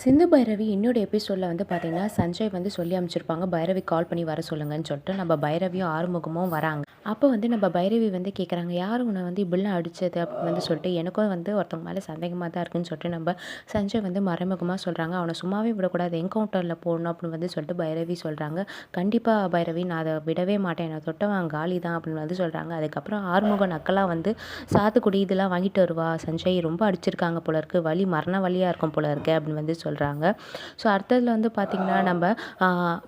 சிந்து பைரவி என்னோட எபிசோடில் வந்து பார்த்தீங்கன்னா, சஞ்சய் வந்து சொல்லி அனுப்பிச்சிருப்பாங்க, பைரவி கால் பண்ணி வர சொல்லுங்கன்னு சொல்லிட்டு. நம்ம பைரவியும் ஆறுமுகமும் வராங்க. அப்போ வந்து நம்ம பைரவி வந்து கேட்குறாங்க, யார் உன்னை வந்து இப்படிலாம் அடித்தது அப்படின்னு வந்து சொல்லிட்டு. எனக்கும் வந்து ஒருத்தவங்க மேலே சந்தேகமாக தான் இருக்குன்னு சொல்லிட்டு நம்ம சஞ்சய் வந்து மறைமுகமாக சொல்கிறாங்க. அவனை சும்மாவே விடக்கூடாது, என்கவுண்டரில் போடணும் அப்படின்னு வந்து சொல்லிட்டு பைரவி சொல்கிறாங்க. கண்டிப்பாக பைரவி, நான் அதை விடவே மாட்டேன், என்னை தொட்டவன் காலி தான் அப்படின்னு வந்து சொல்கிறாங்க. அதுக்கப்புறம் ஆறுமுகம் நக்கலாக வந்து சாத்துக்குடி இதெல்லாம் வாங்கிட்டு வருவா, சஞ்சய் ரொம்ப அடிச்சிருக்காங்க போல இருக்குது, வலி மரண வலியாக இருக்கும் போல இருக்குது அப்படின்னு வந்து சொல்கிறாங்க. ஸோ அடுத்ததில் வந்து பார்த்திங்கன்னா, நம்ம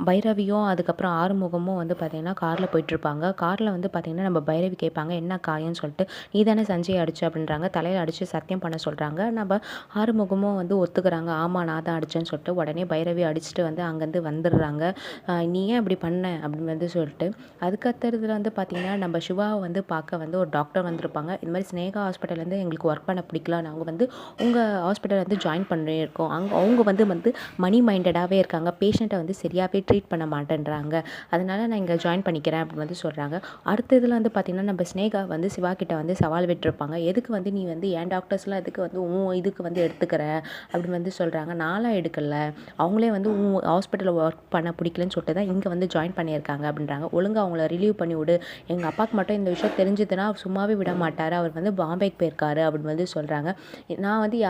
பைரவியும் அதுக்கப்புறம் ஆறுமுகமும் வந்து பார்த்திங்கன்னா காரில் போயிட்டுருப்பாங்க. காரில் வந்து பார்த்திங்கன்னா நம்ம பைரவி கேட்பாங்க, என்ன காயம்னு சொல்லிட்டு. நீ தானே சஞ்சய் அடிச்சு அப்படின்றாங்க. தலையில் அடித்து சத்தியம் பண்ண சொல்கிறாங்க. நம்ம ஆறுமுகமும் வந்து ஒத்துக்கிறாங்க, ஆமாம் நான் தான் அடித்தேன்னு சொல்லிட்டு. உடனே பைரவி அடிச்சுட்டு வந்து அங்கேருந்து வந்துடுறாங்க. நீ ஏன் இப்படி பண்ண அப்படின்னு வந்து சொல்லிட்டு. அதுக்கடுத்ததில் வந்து பார்த்திங்கன்னா, நம்ம சிவாவை வந்து பார்க்க வந்து ஒரு டாக்டர் வந்திருப்பாங்க. இது மாதிரி ஸ்னேகா ஹாஸ்பிட்டல்லேருந்து எங்களுக்கு ஒர்க் பண்ண பிடிக்கல, நாங்கள் வந்து உங்கள் ஹாஸ்பிட்டல் வந்து ஜாயின் பண்ணியிருக்கோம், அவங்க வந்து மணி மைண்டடாகவே இருக்காங்க, பேஷண்ட்டை வந்து சரியாகவே ட்ரீட் பண்ண மாட்டேன்றாங்க, அதனால் நான் இங்கே ஜாயின் பண்ணிக்கிறேன் அப்படின்னு வந்து சொல்கிறாங்க. அடுத்த இதில் வந்து பார்த்திங்கன்னா, நம்ம ஸ்னேகா வந்து சிவா கிட்ட வந்து சவால் விட்டுருப்பாங்க, எதுக்கு வந்து நீ வந்து என் டாக்டர்ஸ்லாம் எதுக்கு வந்து இதுக்கு வந்து எடுத்துக்கிற அப்படின்னு வந்து சொல்கிறாங்க. நான்லாம் எடுக்கலை, அவங்களே வந்து ஹாஸ்பிட்டலில் ஒர்க் பண்ண பிடிக்கலன்னு சொல்லிட்டு தான் இங்கே வந்து ஜாயின் பண்ணியிருக்காங்க அப்படின்றாங்க. ஒழுங்காக அவங்கள ரிலீவ் பண்ணி விடு, எங்கள் அப்பாவுக்கு மட்டும் இந்த விஷயம் தெரிஞ்சதுன்னா சும்மாவே விட மாட்டார், அவர் வந்து பாம்பேக்கு போயிருக்காரு அப்படின்னு வந்து சொல்கிறாங்க. நான் வந்து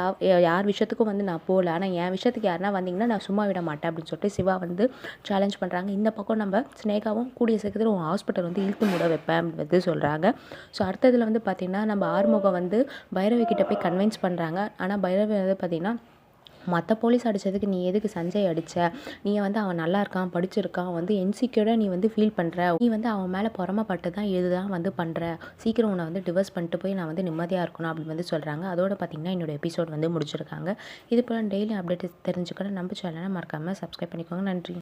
யார் விஷயத்துக்கும் வந்து நான் போகல, ஆனால் என் விஷயத்துக்கு யாருனா வந்தீங்கன்னா நான் சும்மா விட மாட்டேன் அப்படின்னு சொல்லிட்டு சிவா வந்து சேலஞ்ச் பண்ணுறாங்க. இந்த பக்கம் நம்ம ஸ்னேகாவும் கூடிய சீக்கிரத்தில் உன் ஹாஸ்பிட்டல் வந்து இழுத்து மூட வைப்பேன் அப்படின்னு வந்து சொல்கிறாங்க. ஸோ அடுத்ததில் வந்து பார்த்திங்கன்னா, நம்ம ஆறுமுகம் வந்து பைரவி கிட்ட போய் கன்வின்ஸ் பண்ணுறாங்க. ஆனால் பைரவி வந்து பார்த்திங்கன்னா, மற்ற போலீஸ் அடித்ததுக்கு நீ எதுக்கு சஞ்சய் அடித்த, நீ வந்து அவன் நல்லா இருக்கான், படிச்சிருக்கான், வந்து இன்செக்யூர்டாக நீ வந்து ஃபீல் பண்ணுற, நீ வந்து அவன் மேலே பொறாமப்பட்டு தான் இதுதான் வந்து பண்ணுற, சீக்கிரம் உன்னை வந்து டிவோர்ஸ் பண்ணிட்டு போய் நான் வந்து நிம்மதியாக இருக்கணும் அப்படின்னு வந்து சொல்கிறாங்க. அதோட பார்த்திங்கன்னா என்னோட எபிசோட் வந்து முடிச்சிருக்காங்க. இது போல் டெய்லி அப்டேட் தெரிஞ்சுக்கணும் நம்ம சேனலை மறக்காமல் சப்ஸ்கிரைப் பண்ணிக்கோங்க. நன்றி.